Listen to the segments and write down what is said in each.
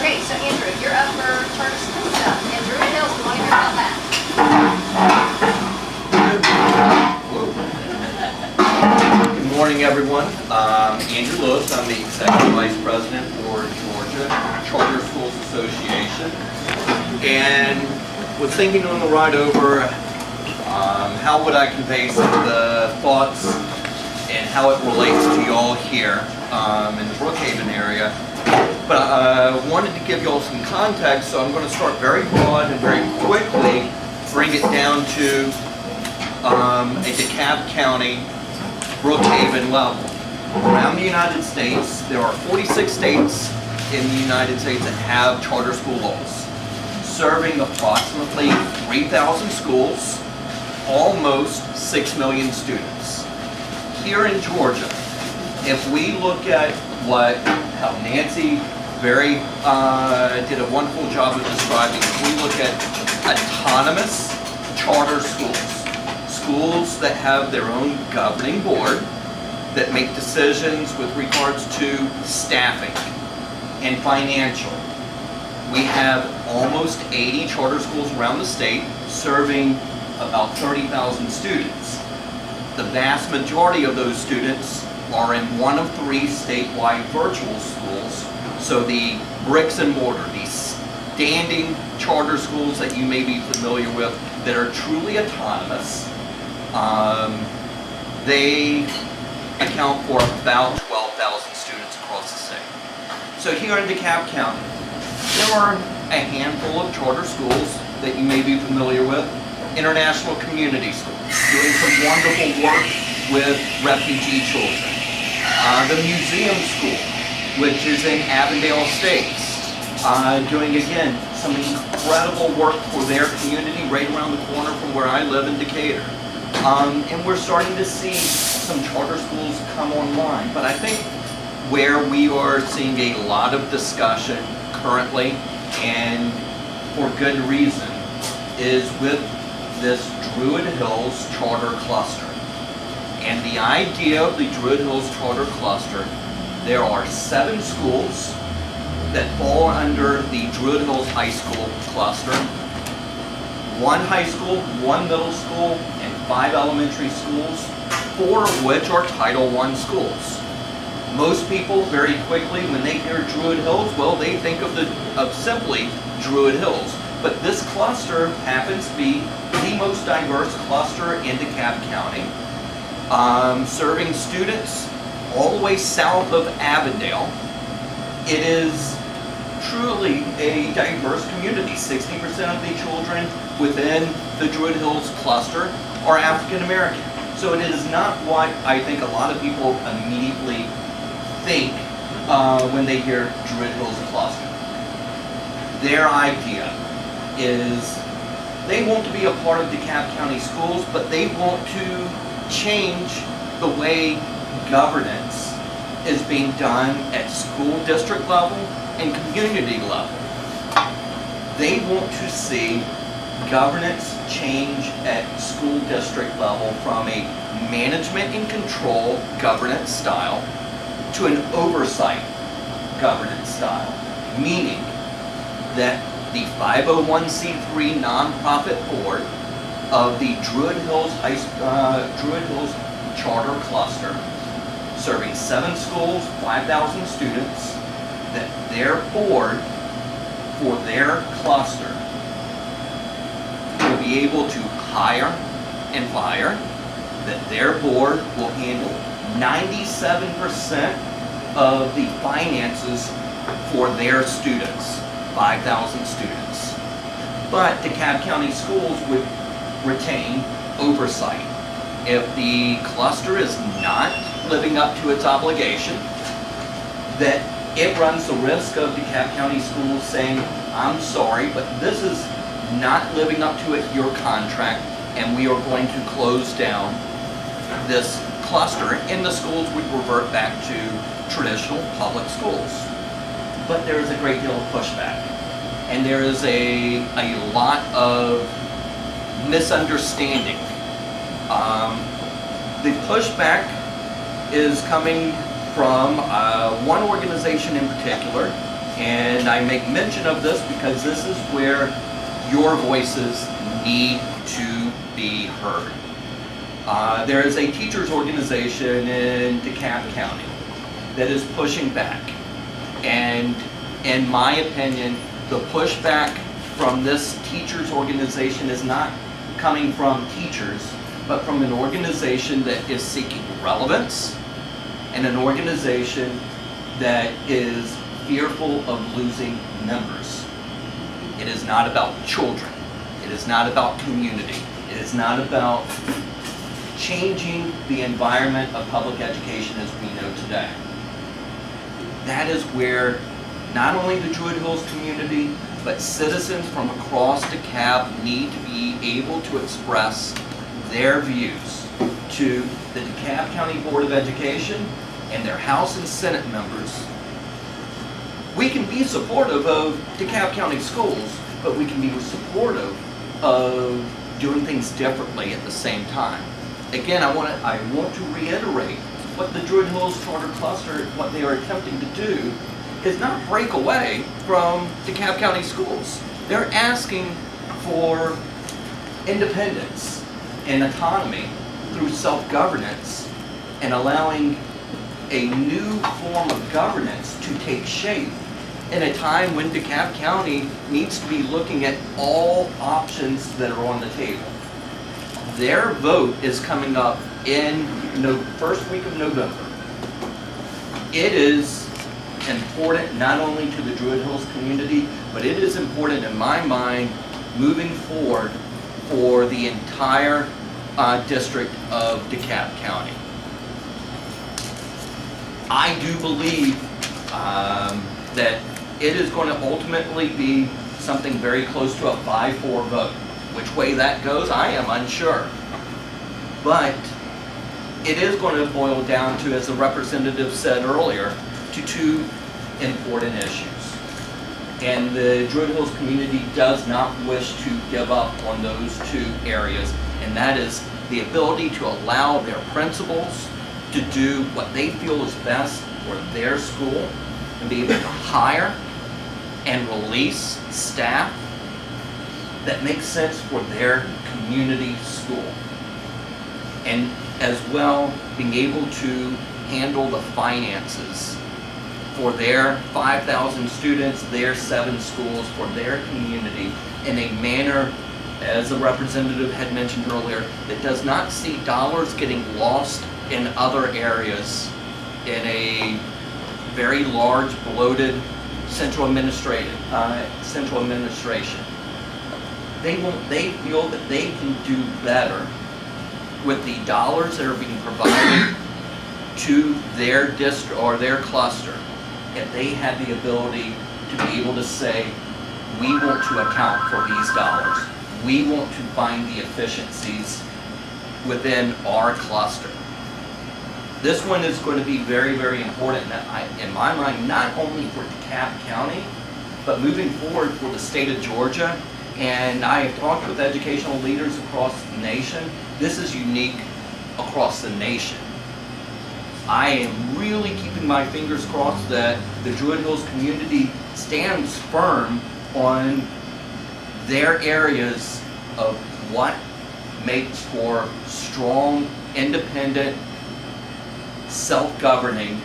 Okay, so Andrew, you're up for charter school stuff. And Druid Hills, we want to hear about that. Good morning, everyone. Andrew Lewis. I'm the Executive Vice President for Georgia Charter Schools Association. And was thinking on the ride over, how would I convey some of the thoughts and how it relates to y'all here in the Brookhaven area. But I wanted to give y'all some context, so I'm going to start very broad and very quickly bring it down to a DeKalb County, Brookhaven level. Around the United States, there are 46 states in the United States that have charter school laws, serving approximately 3,000 schools, almost 6 million students. Here in Georgia, if we look at how Nancy did a wonderful job of describing, if we look at autonomous charter schools that have their own governing board, that make decisions with regards to staffing and financial. We have almost 80 charter schools around the state serving about 30,000 students. The vast majority of those students are in one of 3 statewide virtual schools. So the bricks and mortar, these standing charter schools that you may be familiar with that are truly autonomous, they account for about 12,000 students across the state. So here in DeKalb County, there are a handful of charter schools that you may be familiar with. International community schools, doing some wonderful work with refugee children. The museum school, which is in Avondale Estates, doing again some incredible work for their community right around the corner from where I live in Decatur. And we're starting to see some charter schools come online. But I think where we are seeing a lot of discussion currently, and for good reason, is with this Druid Hills Charter Cluster. And the idea of the Druid Hills Charter Cluster, there are 7 schools that fall under the Druid Hills High School cluster. 1 high school, 1 middle school, and 5 elementary schools, 4 of which are Title I schools. Most people very quickly, when they hear Druid Hills, well, they think of simply Druid Hills. But this cluster happens to be the most diverse cluster in DeKalb County, serving students all the way south of Avondale. It is truly a diverse community. 60% of the children within the Druid Hills cluster are African American. So it is not what I think a lot of people immediately think when they hear Druid Hills cluster. Their idea is they want to be a part of DeKalb County schools, but they want to change the way governance is being done at school district level and community level. They want to see governance change at school district level from a management and control governance style to an oversight governance style, meaning that the 501c3 nonprofit board of the Druid Hills Charter Cluster, serving 7 schools, 5,000 students, that their board for their cluster will be able to hire and fire, that their board will handle 97% of the finances for their students. 5,000 students. But DeKalb County Schools would retain oversight. If the cluster is not living up to its obligation, that it runs the risk of DeKalb County Schools saying, I'm sorry, but this is not living up to your contract, and we are going to close down this cluster, and the schools would revert back to traditional public schools. But there is a great deal of pushback, and there is a lot of misunderstanding. The pushback is coming from one organization in particular, And I make mention of this because this is where your voices need to be heard. There is a teachers organization in DeKalb County that is pushing back. And in my opinion, the pushback from this teachers organization is not coming from teachers, but from an organization that is seeking relevance and an organization that is fearful of losing members. It is not about children. It is not about community. It is not about changing the environment of public education as we know today. That is where not only the Druid Hills community, but citizens from across DeKalb need to be able to express their views to the DeKalb County Board of Education and their House and Senate members. We can be supportive of DeKalb County schools, but we can be supportive of doing things differently at the same time. Again, I want to reiterate what the Druid Hills Charter Cluster, what they are attempting to do is not break away from DeKalb County schools. They're asking for independence and autonomy through self-governance and allowing a new form of governance to take shape in a time when DeKalb County needs to be looking at all options that are on the table. Their vote is coming up in the first week of November. It is important not only to the Druid Hills community, but it is important in my mind moving forward for the entire district of DeKalb County. I do believe that it is going to ultimately be something very close to a 5-4 vote. Which way that goes, I am unsure. But it is going to boil down to, as the representative said earlier, to two important issues. And the Druid Hills community does not wish to give up on those two areas, and that is the ability to allow their principals to do what they feel is best for their school and be able to hire and release staff that makes sense for their community school. And as well, being able to handle the finances for their 5,000 students, their 7 schools, for their community in a manner, as the representative had mentioned earlier, that does not see dollars getting lost in other areas in a very large, bloated central administration. They feel that they can do better with the dollars that are being provided to their district or their cluster if they had the ability to be able to say, we want to account for these dollars. We want to find the efficiencies within our cluster. This one is going to be very, very important, in my mind, not only for DeKalb County, but moving forward for the state of Georgia. And I have talked with educational leaders across the nation. This is unique across the nation. I am really keeping my fingers crossed that the Druid Hills community stands firm on their areas of what makes for strong, independent, self-governing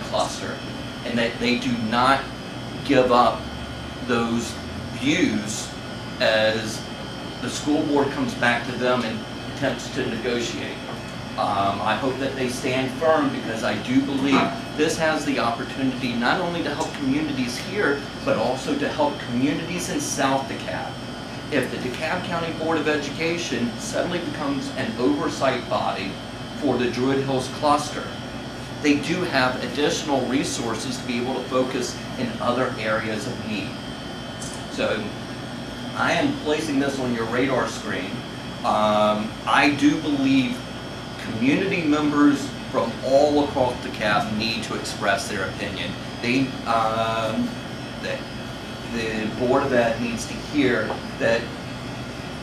cluster, and that they do not give up those views as the school board comes back to them and attempts to negotiate. I hope that they stand firm, because I do believe this has the opportunity not only to help communities here, but also to help communities in South DeKalb. If the DeKalb County Board of Education suddenly becomes an oversight body for the Druid Hills cluster, they do have additional resources to be able to focus in other areas of need. So I am placing this on your radar screen. I do believe community members from all across DeKalb need to express their opinion. The Board of Ed needs to hear that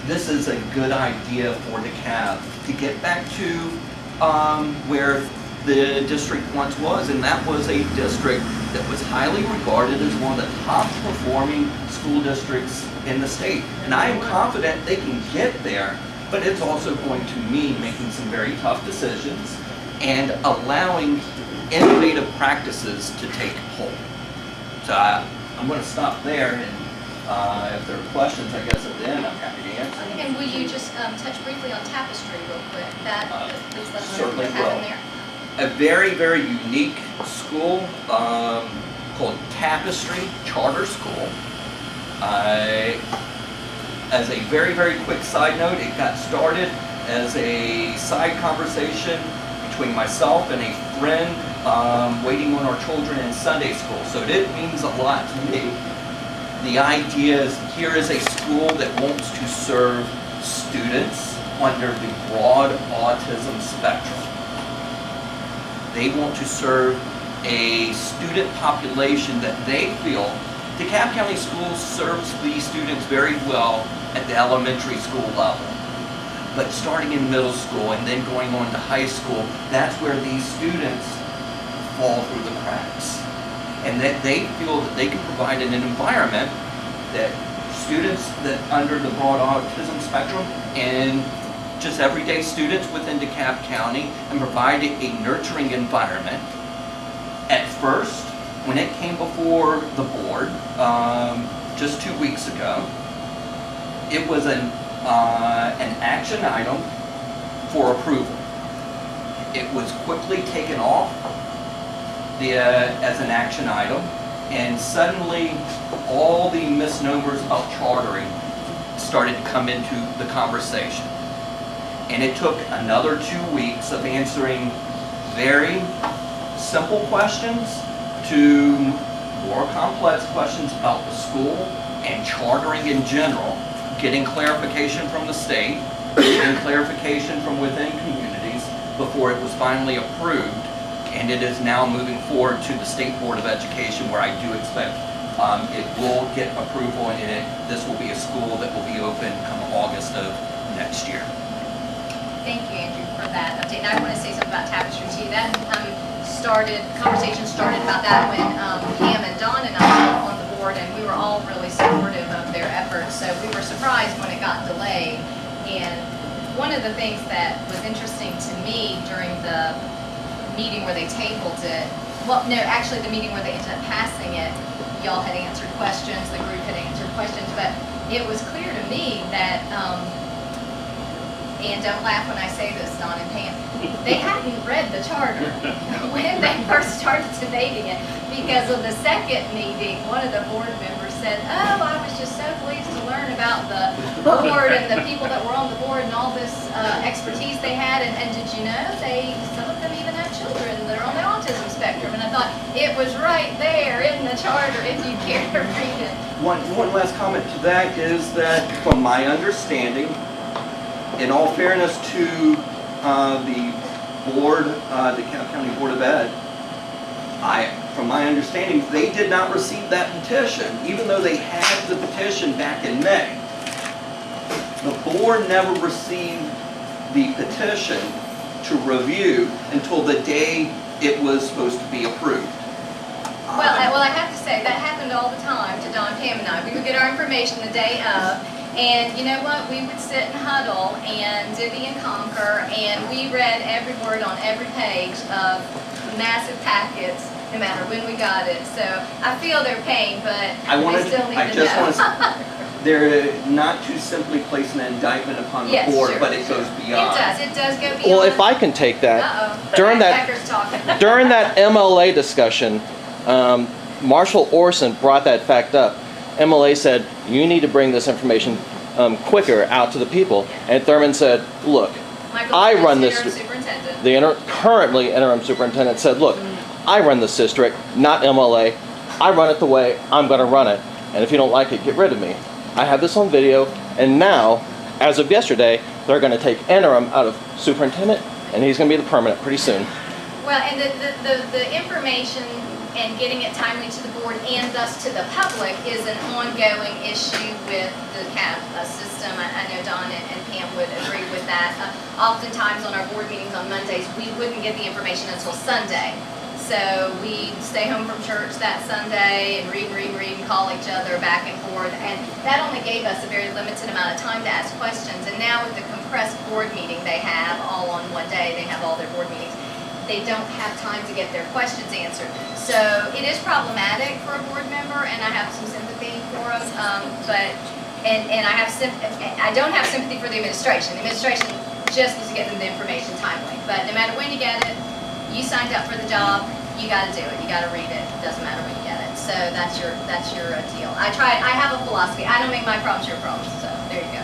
this is a good idea for DeKalb to get back to where the district once was, and that was a district that was highly regarded as one of the top performing school districts in the state. And I am confident they can get there, but it's also going to mean making some very tough decisions and allowing innovative practices to take hold. So I'm going to stop there, and if there are questions, I guess at the end, I'm happy to answer. And will you just touch briefly on Tapestry real quick? Please let us know Certainly what happened will. there. A very, very unique school called Tapestry Charter School. As a very, very quick side note, it got started as a side conversation between myself and a friend waiting on our children in Sunday school. So it means a lot to me. The idea is here is a school that wants to serve students under the broad autism spectrum. They want to serve a student population that they feel DeKalb County Schools serves these students very well at the elementary school level. But starting in middle school and then going on to high school, that's where these students fall through the cracks. And that they feel that they can provide an environment that students that under the broad autism spectrum and just everyday students within DeKalb County and provide a nurturing environment. At first, when it came before the board just 2 weeks ago, it was an action item for approval. It was quickly taken off as an action item, and suddenly all the misnomers of chartering started to come into the conversation. And it took another 2 weeks of answering very simple questions to more complex questions about the school and chartering in general, getting clarification from the state, getting clarification from within communities before it was finally approved. And it is now moving forward to the State Board of Education, where I do expect it will get approval, and this will be a school that will be open come August of next year. Thank you, Andrew, for that update. And I want to say something about Tapestry too. That conversation started about that when Pam and Don and I were on the board, and we were all really supportive of their efforts. So we were surprised when it got delayed. And one of the things that was interesting to me during the meeting where they tabled it, well, no, actually the meeting where they ended up passing it, y'all had answered questions, the group had answered questions, but it was clear to me that and don't laugh when I say this, Don and Pam, they hadn't read the charter when they first started debating it, because of the second meeting, one of the board members said, oh, I was just so pleased to learn about the board and the people that were on the board and all this expertise they had, and did you know some of them even have children that are on the autism spectrum, and I thought it was right there in the charter if you care to read it. One last comment to that is that, from my understanding, in all fairness to the board, the DeKalb County Board of Ed, from my understanding, they did not receive that petition, even though they had the petition back in May. The board never received the petition to review until the day it was supposed to be approved. Well, I have to say, that happened all the time to Don, Pam, and I. We would get our information the day of, and you know what? We would sit and huddle and divvy and conquer, and we read every word on every page of massive packets, no matter when we got it. So I feel their pain, but they still need to know. They're not to simply place an indictment upon the Yes, board, sure, but it sure. goes beyond. It does go beyond. Well, if I can take that, during that during MLA discussion, Marshall Orson brought that fact up. MLA said, you need to bring this information quicker out to the people. And Thurman said, look, I run this. The currently interim superintendent said, look, I run this district, not MLA. I run it the way I'm going to run it. And if you don't like it, get rid of me. I have this on video. And now, as of yesterday, they're going to take interim out of superintendent, and he's going to be the permanent pretty soon. Well, and the information and getting it timely to the board and thus to the public is an ongoing issue with the CAB system. I know Don and Pam would agree with that. Oftentimes on our board meetings on Mondays, we wouldn't get the information until Sunday. So we stay home from church that Sunday and read, and call each other back and forth. And that only gave us a very limited amount of time to ask questions. And now with the compressed board meeting they have all on one day, they have all their board meetings, they don't have time to get their questions answered. So it is problematic for a board member, and I have some sympathy for them. I don't have sympathy for the administration. The administration just needs to get them the information timely. But no matter when you get it, you signed up for the job, you got to do it. You got to read it. It doesn't matter when you get it. So that's your deal. I have a philosophy. I don't make my problems your problems. So there you go.